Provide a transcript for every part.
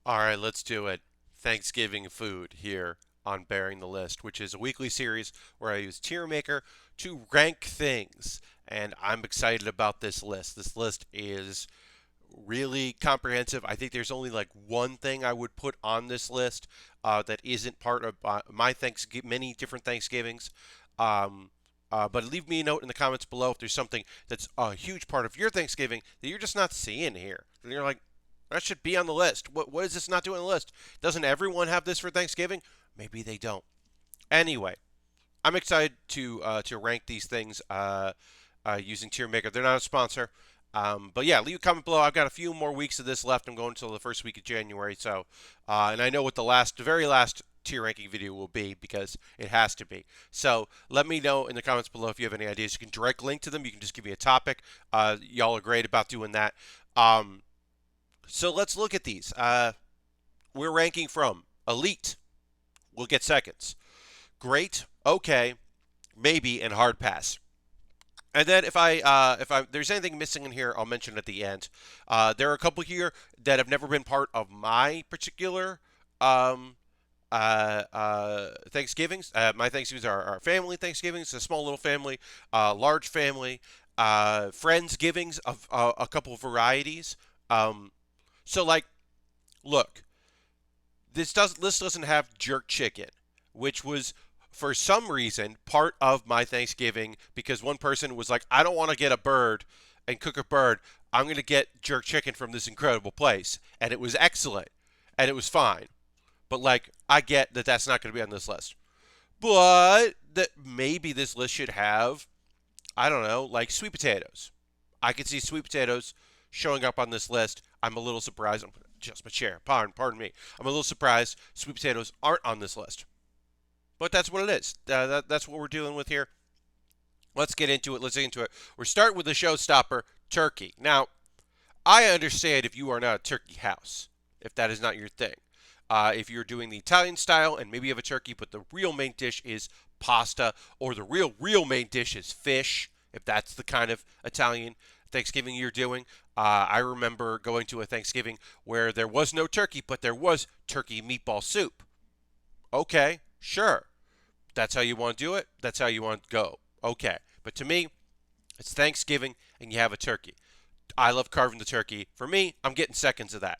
All right, let's do it. Thanksgiving food here on Baring the List, which is a weekly series where I use Tier Maker to rank things. And I'm excited about this list. This list is really comprehensive. I think there's only like one thing I would put on this list that isn't part of my Thanksgiving, many different Thanksgivings. Um, but leave me a note in the comments below if there's something that's a huge part of your Thanksgiving that you're just not seeing here. And you're like, that should be on the list. What is this not doing on the list? Doesn't everyone have this for Thanksgiving? Maybe they don't. Anyway, I'm excited to rank these things using Tier Maker. They're not a sponsor. But yeah, leave a comment below. I've got a few more weeks of this left. I'm going until the first week of January. So, and I know what the very last tier ranking video will be because it has to be. So let me know in the comments below if you have any ideas. You can direct link to them. You can just give me a topic. Y'all are great about doing that. So let's look at these. We're ranking from elite. We'll get seconds. Great, okay, maybe, and hard pass. And then if there's anything missing in here, I'll mention it at the end. There are a couple here that have never been part of my particular um, Thanksgivings. My Thanksgivings are family Thanksgivings, a small little family, large family, Friendsgivings of a couple of varieties. So like, look, this doesn't have jerk chicken, which was for some reason part of my Thanksgiving because one person was like, I don't want to get a bird and cook a bird. I'm going to get jerk chicken from this incredible place. And it was excellent. And it was fine. But like, I get that that's not going to be on this list. But that maybe this list should have, I don't know, like sweet potatoes. I could see sweet potatoes showing up on this list. I'm a little surprised. I'm going to adjust my chair. Pardon me. I'm a little surprised sweet potatoes aren't on this list. But that's what it is. That's what we're dealing with here. Let's get into it. Let's get into it. We're starting with the showstopper, turkey. Now, I understand if you are not a turkey house, if that is not your thing. If you're doing the Italian style and maybe you have a turkey, but the real main dish is pasta, or the real main dish is fish, if that's the kind of Italian Thanksgiving you're doing. I remember going to a Thanksgiving where there was no turkey, but there was turkey meatball soup. Okay, sure. That's how you want to do it. That's how you want to go. Okay. But to me, it's Thanksgiving and you have a turkey. I love carving the turkey. For me, I'm getting seconds of that.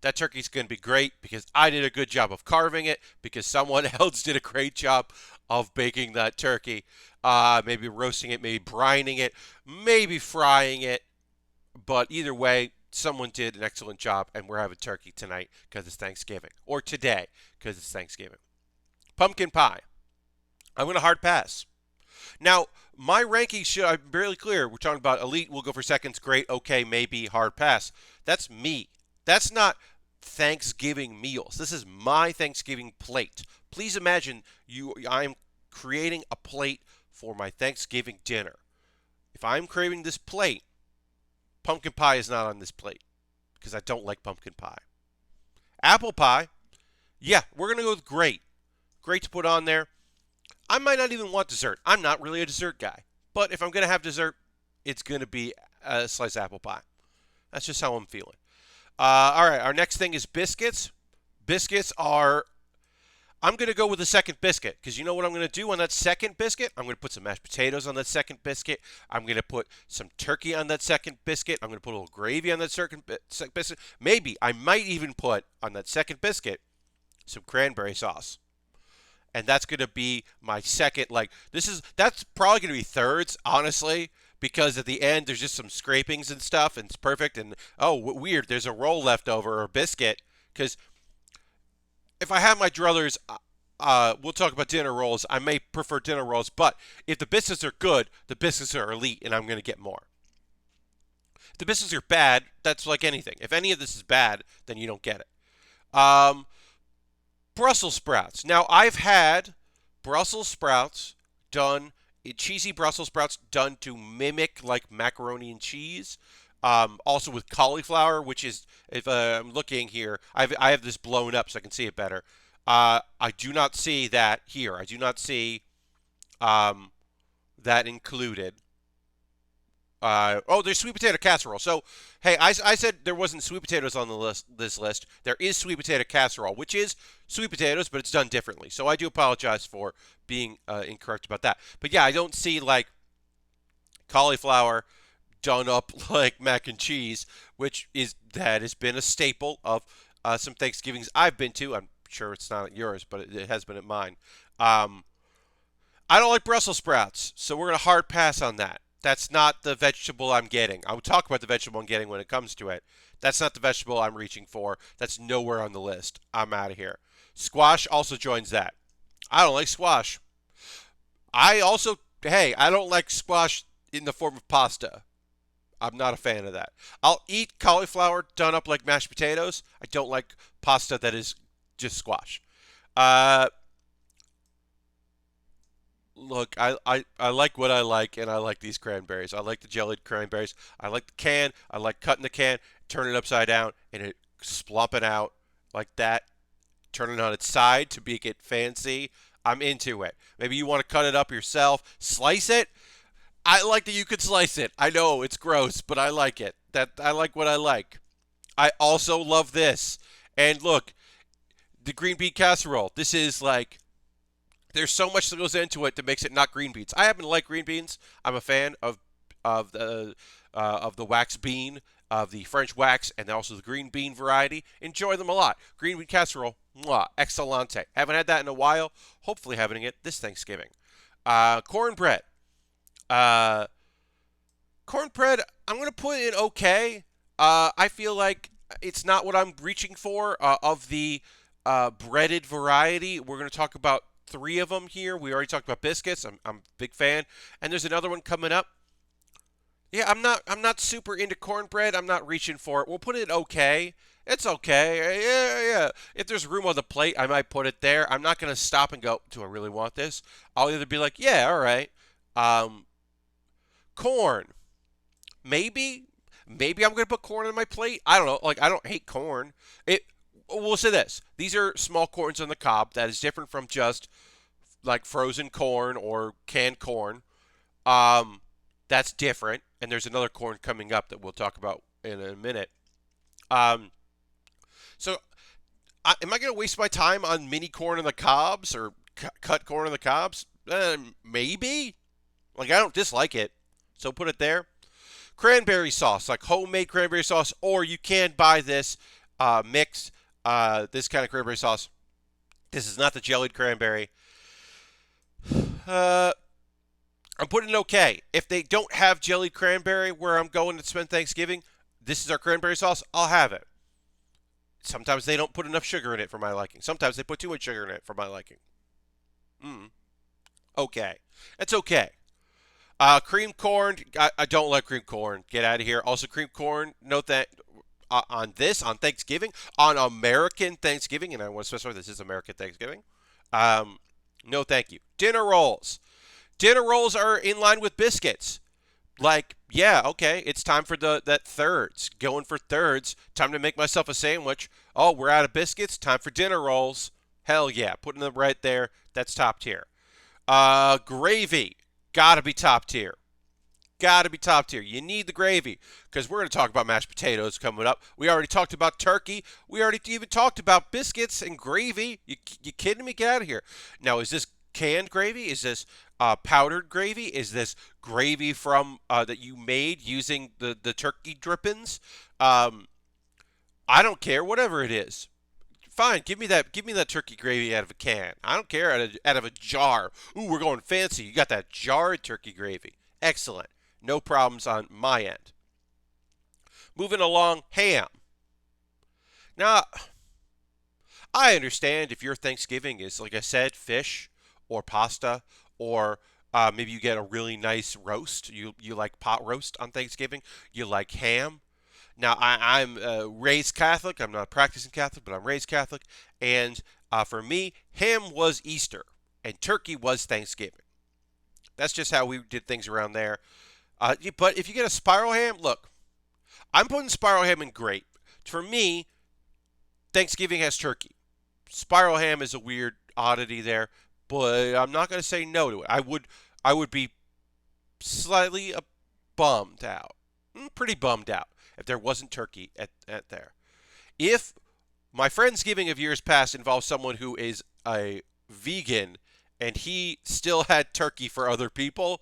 That turkey's going to be great because I did a good job of carving it, because someone else did a great job of baking that turkey. Maybe roasting it, maybe brining it, maybe frying it. But either way, someone did an excellent job, and we're having turkey tonight because it's Thanksgiving. Or today because it's Thanksgiving. Pumpkin pie. I'm going to hard pass. Now, my rankings should, I'm barely clear. We're talking about elite, we'll go for seconds, great, okay, maybe, hard pass. That's me. That's not Thanksgiving meals. This is my Thanksgiving plate. Please imagine I'm creating a plate for my Thanksgiving dinner. If I'm creating this plate, pumpkin pie is not on this plate because I don't like pumpkin pie. Apple pie, yeah, we're going to go with great. Great to put on there. I might not even want dessert. I'm not really a dessert guy. But if I'm going to have dessert, it's going to be a sliced apple pie. That's just how I'm feeling. All right, our next thing is biscuits. Biscuits are, I'm going to go with the second biscuit because you know what I'm going to do on that second biscuit? I'm going to put some mashed potatoes on that second biscuit. I'm going to put some turkey on that second biscuit. I'm going to put a little gravy on that second biscuit. Maybe I might even put on that second biscuit some cranberry sauce. And that's going to be my second. Like, that's probably going to be thirds, honestly, because at the end there's just some scrapings and stuff, and it's perfect. And oh, weird, there's a roll left over or a biscuit. Because if I have my druthers, we'll talk about dinner rolls. I may prefer dinner rolls, but if the biscuits are good, the biscuits are elite, and I'm going to get more. If the biscuits are bad, that's like anything. If any of this is bad, then you don't get it. Brussels sprouts. Now, I've had Brussels sprouts done, cheesy Brussels sprouts done to mimic like macaroni and cheese. Also with cauliflower, which is, if I'm looking here, I have this blown up so I can see it better. I do not see that here. I do not see that included. Oh, there's sweet potato casserole. So, hey, I said there wasn't sweet potatoes on the list. This list, there is sweet potato casserole, which is sweet potatoes, but it's done differently. So I do apologize for being incorrect about that. But yeah, I don't see like cauliflower done up like mac and cheese, which is that has been a staple of some Thanksgivings I've been to. I'm sure it's not at yours, but it has been at mine. Um, I don't like Brussels sprouts, so we're gonna hard pass on that. That's not the vegetable I'm getting. I will talk about the vegetable I'm getting when it comes to it. That's not the vegetable I'm reaching for. That's nowhere on the list. I'm out of here. Squash also joins that. I don't like squash. I also, hey, I don't like squash in the form of pasta. I'm not a fan of that. I'll eat cauliflower done up like mashed potatoes. I don't like pasta that is just squash. Uh, Look, I like what I like, and I like these cranberries. I like the jellied cranberries. I like the can. I like cutting the can, turning it upside down, and it splopping out like that, turning on its side to make it fancy. I'm into it. Maybe you want to cut it up yourself, slice it. I like that you could slice it. I know it's gross, but I like it. That I like what I like. I also love this. And look, the green bean casserole. This is like there's so much that goes into it that makes it not green beans. I happen to like green beans. I'm a fan of the wax bean, of the French wax, and also the green bean variety. Enjoy them a lot. Green bean casserole, mwah, excellente. Haven't had that in a while. Hopefully having it this Thanksgiving. Cornbread. Uh, Cornbread, I'm going to put it okay. I feel like it's not what I'm reaching for of the breaded variety. We're going to talk about three of them here. We already talked about biscuits. I'm a big fan. And there's another one coming up. Yeah, I'm not super into cornbread. I'm not reaching for it. We'll put it okay. It's okay. Yeah. If there's room on the plate, I might put it there. I'm not going to stop and go, do I really want this? I'll either be like, yeah, all right. Um, Corn. Maybe I'm gonna put corn on my plate. I don't know. Like I don't hate corn. It. We'll say this: these are small corns on the cob. That is different from just like frozen corn or canned corn. Um, that's different. And there's another corn coming up that we'll talk about in a minute. Um, so am I gonna waste my time on mini corn on the cobs or cut corn on the cobs? Maybe. Like I don't dislike it, so put it there. Cranberry sauce, like homemade cranberry sauce, or you can buy this mix, this kind of cranberry sauce. This is not the jellied cranberry. Uh, I'm putting it okay. If they don't have jellied cranberry where I'm going to spend Thanksgiving, this is our cranberry sauce. I'll have it. Sometimes they don't put enough sugar in it for my liking. Sometimes they put too much sugar in it for my liking. Mm, okay. It's okay. Cream corn. I don't like cream corn. Get out of here. Also, cream corn. Note that on Thanksgiving, on American Thanksgiving, and I want to specify this is American Thanksgiving. Um, no, thank you. Dinner rolls. Dinner rolls are in line with biscuits. Like, yeah, okay, it's time for the that thirds. Going for thirds. Time to make myself a sandwich. Oh, we're out of biscuits. Time for dinner rolls. Hell yeah, putting them right there. That's top tier. Gravy. Gotta be top tier. Gotta be top tier. You need the gravy because we're going to talk about mashed potatoes coming up. We already talked about turkey. We already even talked about biscuits and gravy. You kidding me? Get out of here. Now, is this canned gravy? Is this powdered gravy? Is this gravy from that you made using the turkey drippings? Um, I don't care. Whatever it is, fine. Give me that. Give me that turkey gravy out of a can. I don't care out of a jar. Ooh, we're going fancy. You got that jarred turkey gravy. Excellent. No problems on my end. Moving along, ham. Now, I understand if your Thanksgiving is, like I said, fish or pasta, or maybe you get a really nice roast. You like pot roast on Thanksgiving. You like ham. Now, I'm raised Catholic. I'm not a practicing Catholic, but I'm raised Catholic. And for me, ham was Easter, and turkey was Thanksgiving. That's just how we did things around there. But if you get a spiral ham, look, I'm putting spiral ham in great. For me, Thanksgiving has turkey. Spiral ham is a weird oddity there, but I'm not going to say no to it. I would be slightly bummed out. Pretty bummed out if there wasn't turkey at there. If my Friendsgiving of years past involves someone who is a vegan and he still had turkey for other people,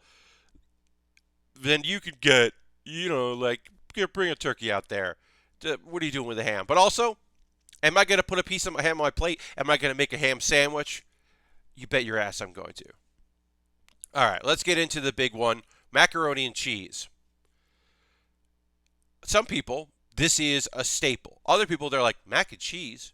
then you could get, like, bring a turkey out there. What are you doing with the ham? But also, am I going to put a piece of my ham on my plate? Am I going to make a ham sandwich? You bet your ass I'm going to. All right, let's get into the big one, macaroni and cheese. Some people, this is a staple. Other people, they're like, mac and cheese?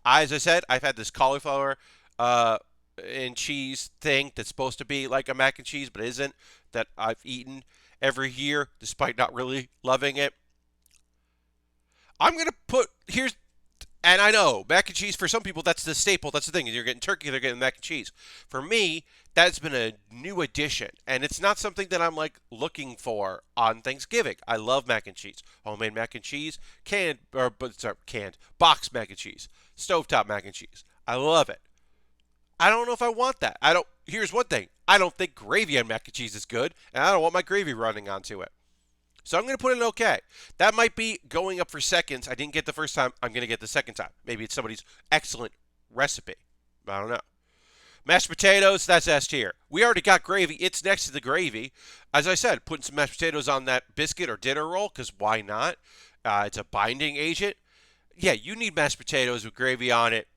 As I said, I've had this cauliflower and cheese thing that's supposed to be like a mac and cheese, but isn't, that I've eaten every year despite not really loving it. I'm going to here's, and I know, mac and cheese, for some people, that's the staple. That's the thing. You're getting turkey, they're getting mac and cheese. For me, that's been a new addition, and it's not something that I'm, like, looking for on Thanksgiving. I love mac and cheese. Homemade mac and cheese, boxed mac and cheese, stovetop mac and cheese. I love it. I don't know if I want that. Here's one thing. I don't think gravy on mac and cheese is good, and I don't want my gravy running onto it. So I'm going to put it okay. That might be going up for seconds. I didn't get the first time. I'm going to get the second time. Maybe it's somebody's excellent recipe. I don't know. Mashed potatoes, that's S tier. We already got gravy. It's next to the gravy. As I said, putting some mashed potatoes on that biscuit or dinner roll, because why not? It's a binding agent. Yeah, you need mashed potatoes with gravy on it.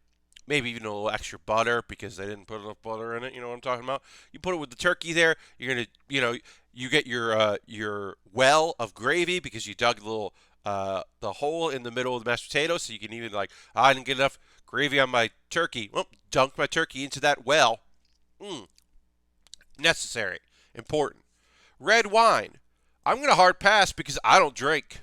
Maybe even a little extra butter because they didn't put enough butter in it. You know what I'm talking about? You put it with the turkey there. You're going to, you get your well of gravy because you dug the hole in the middle of the mashed potatoes, so you can even, like, I didn't get enough gravy on my turkey. Well, dunk my turkey into that well. Necessary, important. Red wine. I'm gonna hard pass because I don't drink.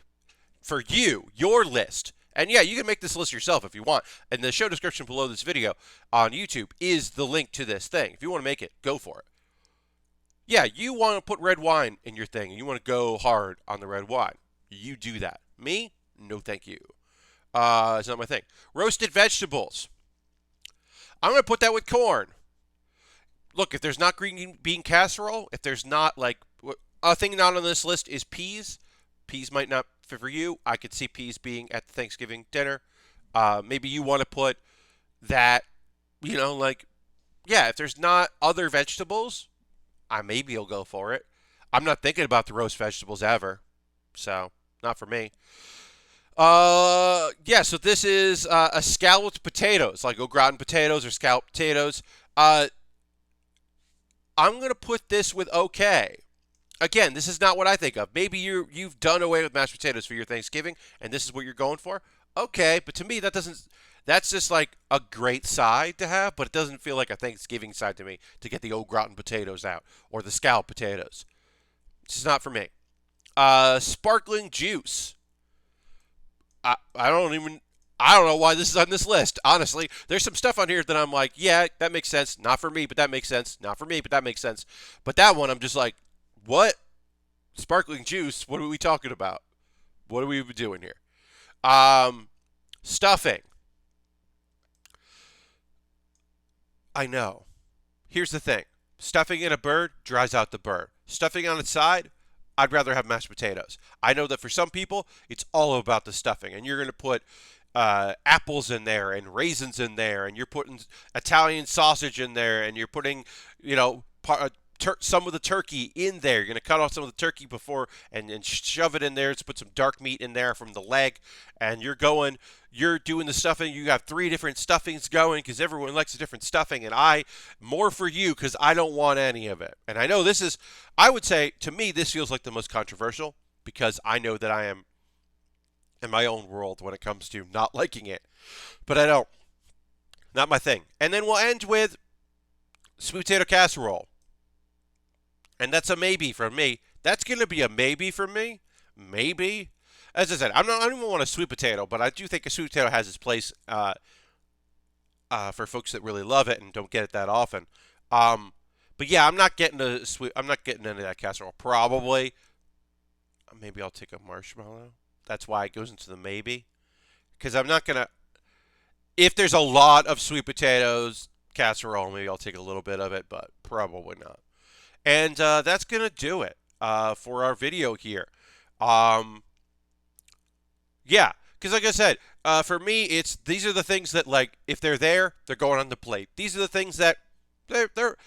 For your list. And yeah, you can make this list yourself if you want. And the show description below this video on YouTube is the link to this thing. If you want to make it, go for it. Yeah, you want to put red wine in your thing, and you want to go hard on the red wine. You do that. Me? No, thank you. It's not my thing. Roasted vegetables. I'm going to put that with corn. Look, if there's not green bean casserole, if there's not, like, a thing not on this list is peas. Peas might not fit for you. I could see peas being at the Thanksgiving dinner. Maybe you want to put that, if there's not other vegetables, maybe you'll go for it. I'm not thinking about the roast vegetables ever, so not for me. So this is a scalloped potatoes, like au gratin potatoes or scalloped potatoes. I'm going to put this with okay. Again, this is not what I think of. Maybe you've done away with mashed potatoes for your Thanksgiving, and this is what you're going for. Okay, but to me, that's just like a great side to have, but it doesn't feel like a Thanksgiving side to me to get the au gratin potatoes out or the scalloped potatoes. It's just not for me. Sparkling juice. I don't know why this is on this list. Honestly, there's some stuff on here that I'm like, yeah, that makes sense. Not for me, but that makes sense. Not for me, but that makes sense. But that one, I'm just like, what? Sparkling juice? What are we talking about? What are we doing here? Stuffing. I know. Here's the thing. Stuffing in a bird dries out the bird. Stuffing on its side, I'd rather have mashed potatoes. I know that for some people, it's all about the stuffing. And you're going to put apples in there and raisins in there. And you're putting Italian sausage in there. And you're putting, some of the turkey in there. You're going to cut off some of the turkey before and shove it in there. To put some dark meat in there from the leg. And you're doing the stuffing. You have 3 different stuffings going because everyone likes a different stuffing. And more for you because I don't want any of it. And I know I would say, to me, this feels like the most controversial because I know that I am in my own world when it comes to not liking it. But I don't. Not my thing. And then we'll end with sweet potato casserole. And that's a maybe for me. That's going to be a maybe for me. Maybe. As I said, I don't even want a sweet potato, but I do think a sweet potato has its place for folks that really love it and don't get it that often. But yeah, I'm not getting into that casserole. Probably. Maybe I'll take a marshmallow. That's why it goes into the maybe. Because I'm not going to. If there's a lot of sweet potatoes casserole, maybe I'll take a little bit of it, but probably not. And that's going to do it. for our video here. Um, yeah, because like I said, for me, it's these are the things that like if they're there, they're going on the plate. These are the things that they're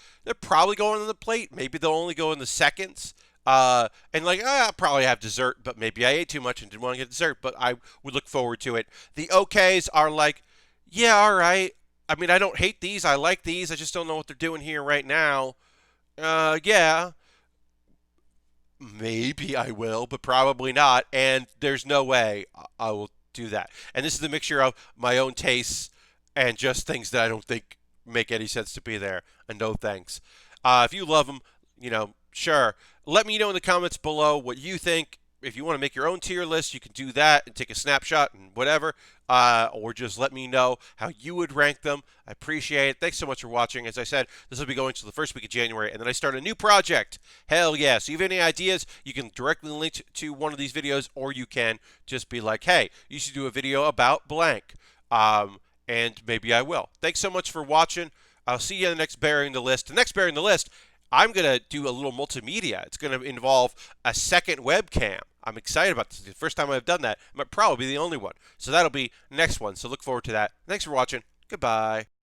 probably going on the plate. Maybe they'll only go in the seconds. And like I'll probably have dessert, but maybe I ate too much and didn't want to get dessert. But I would look forward to it. The OKs are like, yeah, all right. I mean, I don't hate these. I like these. I just don't know what they're doing here right now. Yeah, maybe I will, but probably not. And there's no way I will do that. And this is the mixture of my own tastes and just things that I don't think make any sense to be there. And no thanks. If you love them, sure. Let me know in the comments below what you think. If you want to make your own tier list, you can do that and take a snapshot and whatever. Or just let me know how you would rank them. I appreciate it. Thanks so much for watching. As I said, this will be going to the first week of January, and then I start a new project. Hell yeah. So if you have any ideas, you can directly link to one of these videos, or you can just be like, hey, you should do a video about blank. And maybe I will. Thanks so much for watching. I'll see you in the next Baering the List. The next Baering the List, I'm going to do a little multimedia. It's going to involve a second webcam. I'm excited about this. It's the first time I've done that. I might probably be the only one. So that'll be next one. So look forward to that. Thanks for watching. Goodbye.